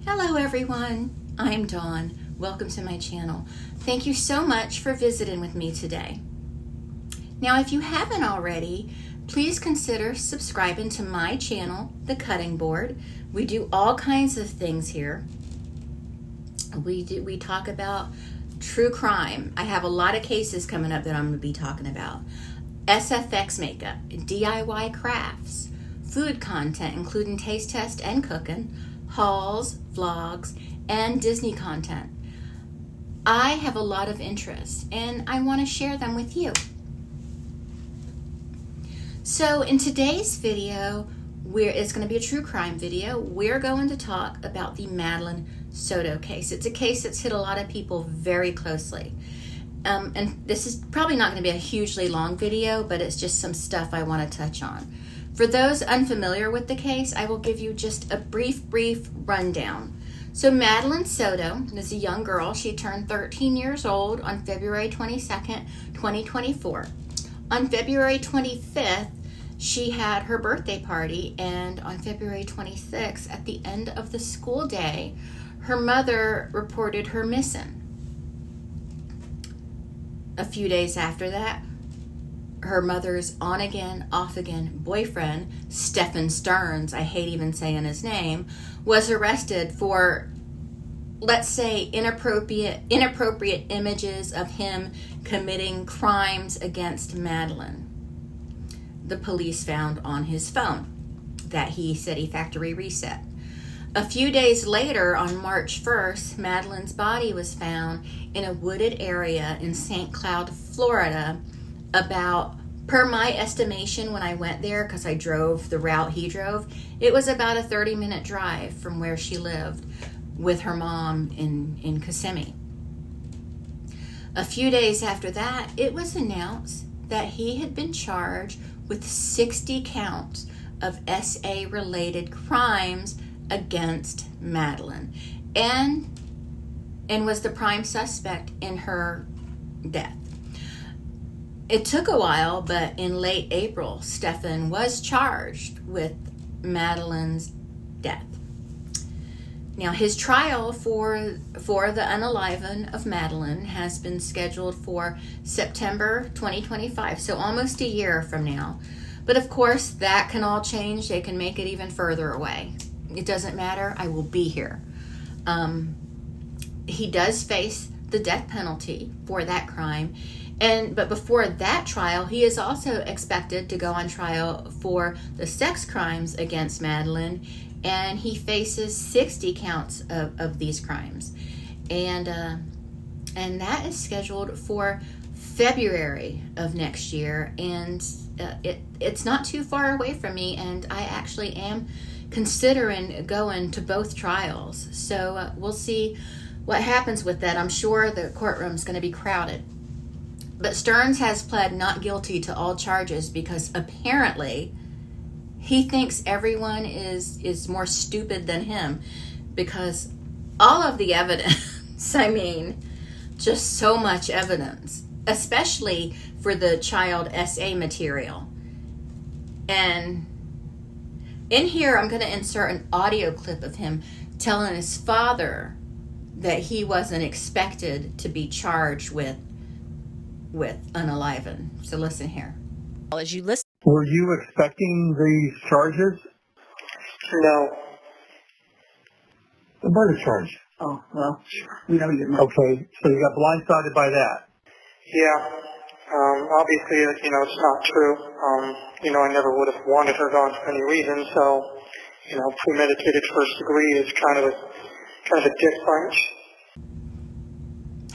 Hello everyone, I'm Dawn. Welcome to my channel. Thank you so much for visiting with me today. Now if you haven't already, please consider subscribing to my channel, The Cutting Board. We do all kinds of things here. We talk about true crime. I have a lot of cases coming up that I'm going to be talking about. SFX makeup, DIY crafts, food content including taste test and cooking, hauls, vlogs, and Disney content. I have a lot of interests and I want to share them with you. So in today's video, it's going to be a true crime video. We're going to talk about the Madeline Soto case. It's a case that's hit a lot of people very closely. And this is probably not going to be a hugely long video, but it's just some stuff I want to touch on. For those unfamiliar with the case, I will give you just a brief rundown. So Madeline Soto is a young girl. She turned 13 years old on February 22nd, 2024. On February 25th, she had her birthday party, and on February 26th, at the end of the school day, her mother reported her missing. A few days after that, her mother's on-again, off-again boyfriend, Stephen Stearns, I hate even saying his name, was arrested for, let's say, inappropriate images of him committing crimes against Madeline. The police found on his phone that he said he factory reset. A few days later, on March 1st, Madeline's body was found in a wooded area in St. Cloud, Florida, about, per my estimation when I went there, because I drove the route he drove, it was about a 30-minute drive from where she lived with her mom in Kissimmee. A few days after that, it was announced that he had been charged with 60 counts of SA-related crimes against Madeline and was the prime suspect in her death. It took a while, but in late April, Stephen was charged with Madeline's death. Now, his trial for the unaliving of Madeline has been scheduled for September 2025, so almost a year from now. But of course, that can all change. They can make it even further away. It doesn't matter. I will be here. He does face the death penalty for that crime. But before that trial, he is also expected to go on trial for the sex crimes against Madeline, and he faces 60 counts of these crimes. And that is scheduled for February of next year, and it's not too far away from me, and I actually am considering going to both trials. So we'll see what happens with that. I'm sure the courtroom's going to be crowded. But Stearns has pled not guilty to all charges because apparently he thinks everyone is more stupid than him, because all of the evidence, I mean, just so much evidence, especially for the child SA material. And in here, I'm going to insert an audio clip of him telling his father that he wasn't expected to be charged with unaliving. So listen here. As you listen. Were you expecting these charges? No. The murder charge. Oh, well, you know you didn't. Okay, so you got blindsided by that. Yeah. Obviously, it's not true. I never would have wanted her gone for any reason, so, premeditated first degree is kind of a dick punch.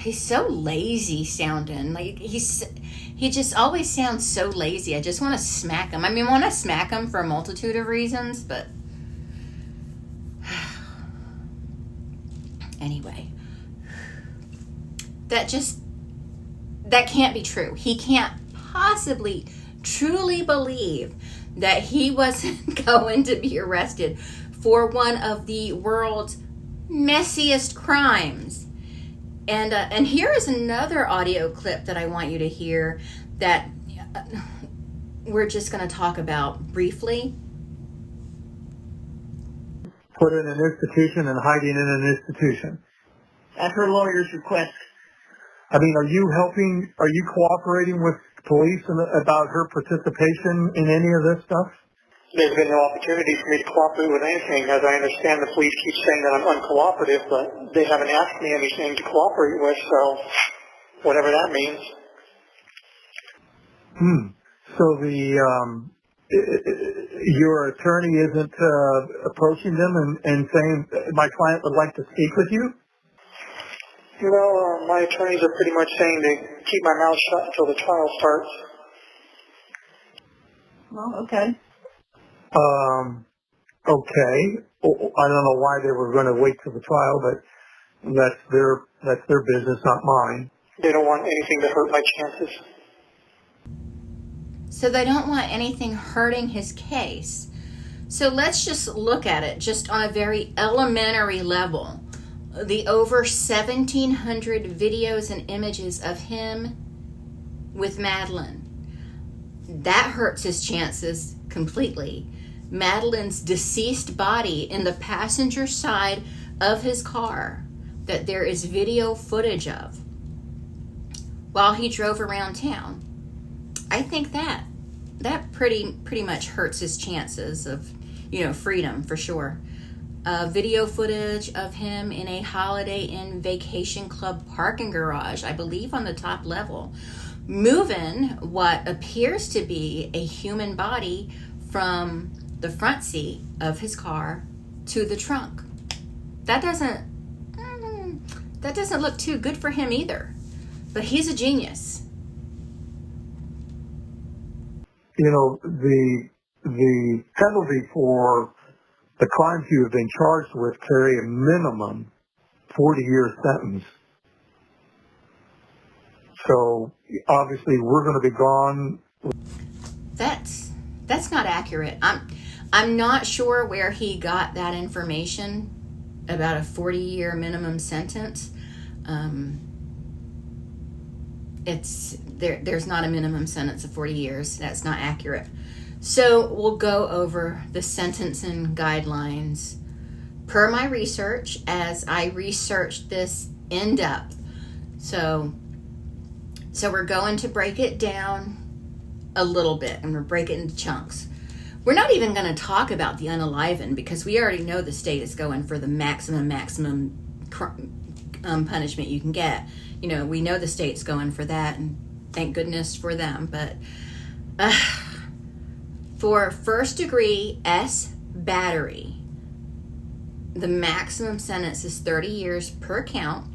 He's so lazy sounding. Like he just always sounds so lazy. I just want to smack him. I mean, I want to smack him for a multitude of reasons, but anyway, that can't be true. He can't possibly truly believe that he wasn't going to be arrested for one of the world's messiest crimes. And here is another audio clip that I want you to hear that we're just going to talk about briefly. put in an institution and hiding in an institution. At her lawyer's request. I mean, are you cooperating with police about her participation in any of this stuff? There's been no opportunity for me to cooperate with anything. As I understand, the police keep saying that I'm uncooperative, but they haven't asked me anything to cooperate with, so whatever that means. So your attorney isn't approaching them and saying, my client would like to speak with you? No, my attorneys are pretty much saying to keep my mouth shut until the trial starts. Well, okay. Okay. I don't know why they were going to wait till the trial, but that's their business, not mine. They don't want anything to hurt my chances. So they don't want anything hurting his case. So let's just look at it just on a very elementary level. The over 1,700 videos and images of him with Madeline. That hurts his chances completely. Madeline's deceased body in the passenger side of his car that there is video footage of while he drove around town. I think that pretty much hurts his chances of, freedom for sure. Video footage of him in a Holiday Inn Vacation Club parking garage, I believe on the top level, moving what appears to be a human body from the front seat of his car to the trunk. That doesn't look too good for him either. But he's a genius. The penalty for the crimes you have been charged with carry a minimum 40-year sentence. So obviously we're going to be gone. That's not accurate. I'm not sure where he got that information about a 40-year minimum sentence. There's not a minimum sentence of 40 years. That's not accurate. So we'll go over the sentencing guidelines per my research as I researched this in depth. So we're going to break it down a little bit and we'll break it into chunks. We're not even going to talk about the unalivened because we already know the state is going for the maximum punishment you can get. We know the state's going for that, and thank goodness for them. But for first degree S battery, the maximum sentence is 30 years per count.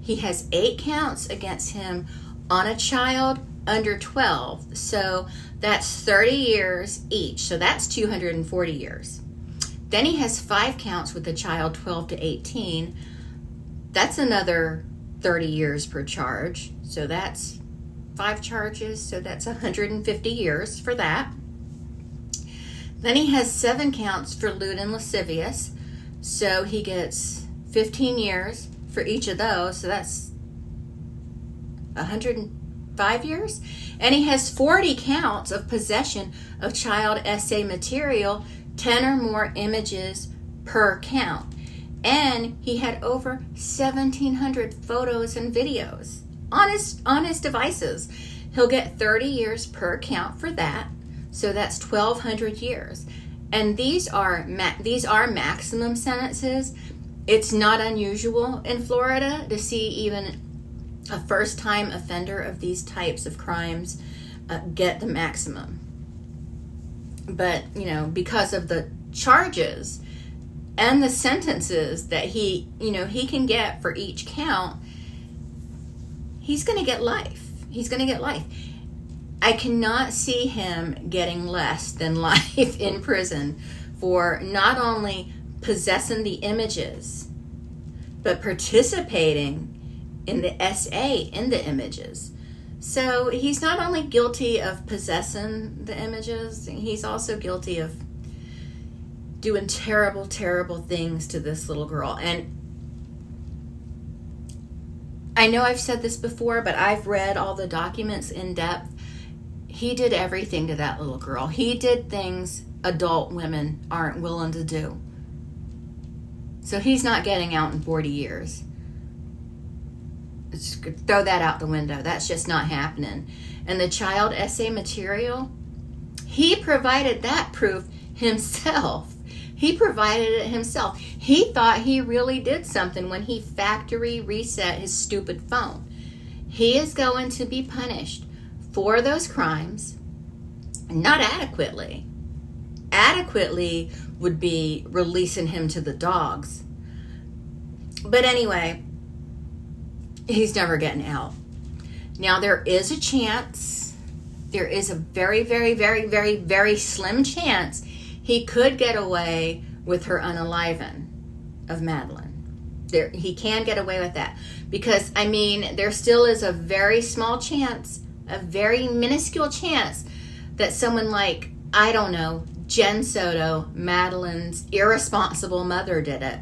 He has 8 counts against him on a child under 12. So that's 30 years each. So that's 240 years. Then he has 5 counts with a child 12 to 18. That's another 30 years per charge. So that's 5 charges. So that's 150 years for that. Then he has 7 counts for lewd and lascivious. So he gets 15 years for each of those. So that's 105 years. And he has 40 counts of possession of child essay material, 10 or more images per count. And he had over 1,700 photos and videos on his devices. He'll get 30 years per count for that. So that's 1,200 years. And these are maximum sentences. It's not unusual in Florida to see even a first-time offender of these types of crimes get the maximum. But, because of the charges and the sentences that he can get for each count, he's going to get life. He's going to get life. I cannot see him getting less than life in prison for not only possessing the images, but participating in the SA in the images. So he's not only guilty of possessing the images, he's also guilty of doing terrible, terrible things to this little girl. And I know I've said this before, but I've read all the documents in depth. He did everything to that little girl. He did things adult women aren't willing to do. So he's not getting out in 40 years. Let's throw that out the window. That's just not happening. And the child essay material, he provided that proof himself. He provided it himself. He thought he really did something when he factory reset his stupid phone. He is going to be punished for those crimes, not adequately. Adequately would be releasing him to the dogs. But anyway, he's never getting out. Now, there is a chance, there is a very, very, very, very, very slim chance he could get away with her unaliving of Madeline. He can get away with that. Because, I mean, there still is a very small chance, a very minuscule chance that someone like, I don't know, Jen Soto, Madeline's irresponsible mother, did it.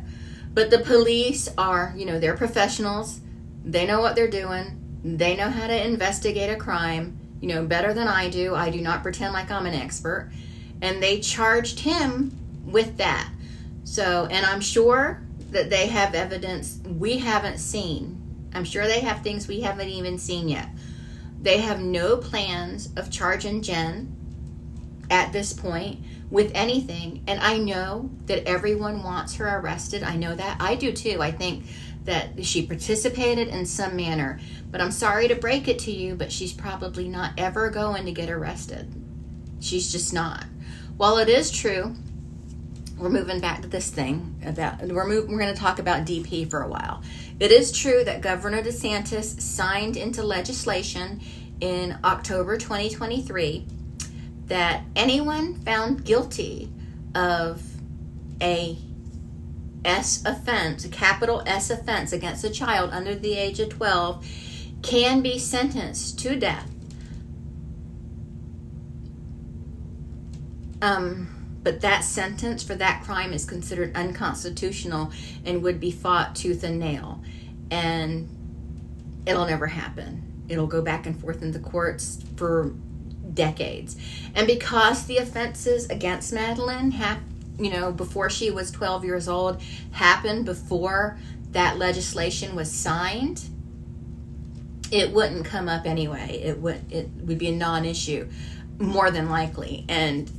But the police are, they're professionals. They know what they're doing. They know how to investigate a crime, better than I do. I do not pretend like I'm an expert. And they charged him with that. So, and I'm sure that they have evidence we haven't seen. I'm sure they have things we haven't even seen yet. They have no plans of charging Jen at this point with anything. And I know that everyone wants her arrested. I know that. I do too. I think that she participated in some manner. But I'm sorry to break it to you, but she's probably not ever going to get arrested. She's just not. While it is true, we're moving back to this thing about we're going to talk about DP for a while. It is true that Governor DeSantis signed into legislation in October 2023 that anyone found guilty of a S offense, a capital S offense against a child under the age of 12 can be sentenced to death. But that sentence for that crime is considered unconstitutional and would be fought tooth and nail. And it'll never happen. It'll go back and forth in the courts for decades. And because the offenses against Madeline before she was 12 years old happened before that legislation was signed, it wouldn't come up anyway. It would be a non-issue, more than likely. And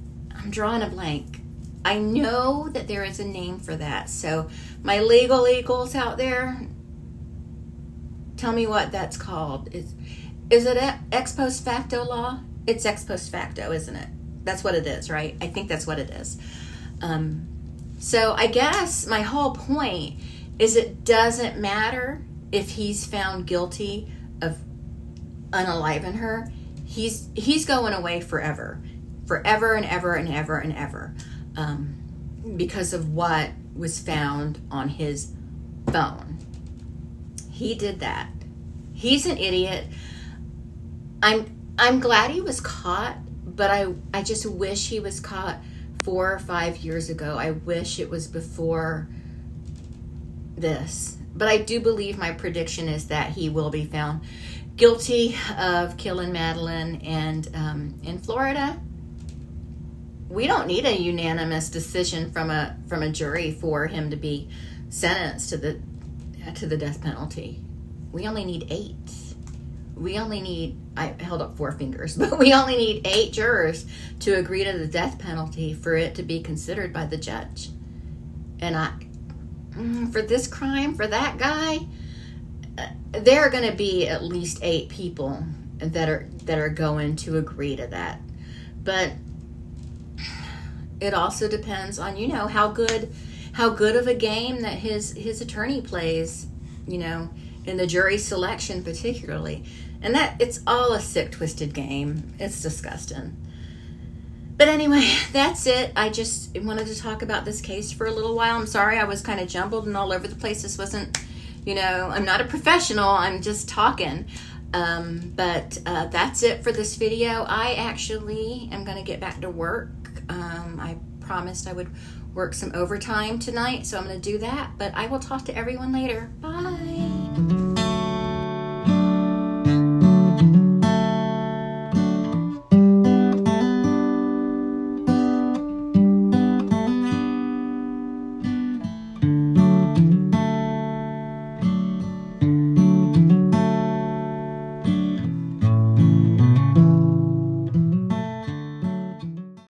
I'm drawing a blank. I know that there is a name for that. So my legal eagles out there, tell me what that's called. Is it ex post facto law? It's ex post facto, isn't it? That's what it is, right? I think that's what it is. So I guess my whole point is it doesn't matter if he's found guilty of unaliving her. He's going away forever and ever and ever and ever, because of what was found on his phone. He did that. He's an idiot. I'm glad he was caught, but I just wish he was caught 4 or 5 years ago. I wish it was before this. But I do believe my prediction is that he will be found guilty of killing Madeline. And in Florida, we don't need a unanimous decision from a jury for him to be sentenced to the death penalty. We only need 8. I held up 4 fingers, but we only need 8 jurors to agree to the death penalty for it to be considered by the judge. And for this crime, for that guy, there are going to be at least 8 people that are going to agree to that. But it also depends on, how good of a game that his attorney plays, in the jury selection particularly. And that it's all a sick, twisted game. It's disgusting. But anyway, that's it. I just wanted to talk about this case for a little while. I'm sorry I was kind of jumbled and all over the place. This wasn't, I'm not a professional. I'm just talking. But that's it for this video. I actually am going to get back to work. I promised I would work some overtime tonight, so I'm going to do that. But I will talk to everyone later. Bye.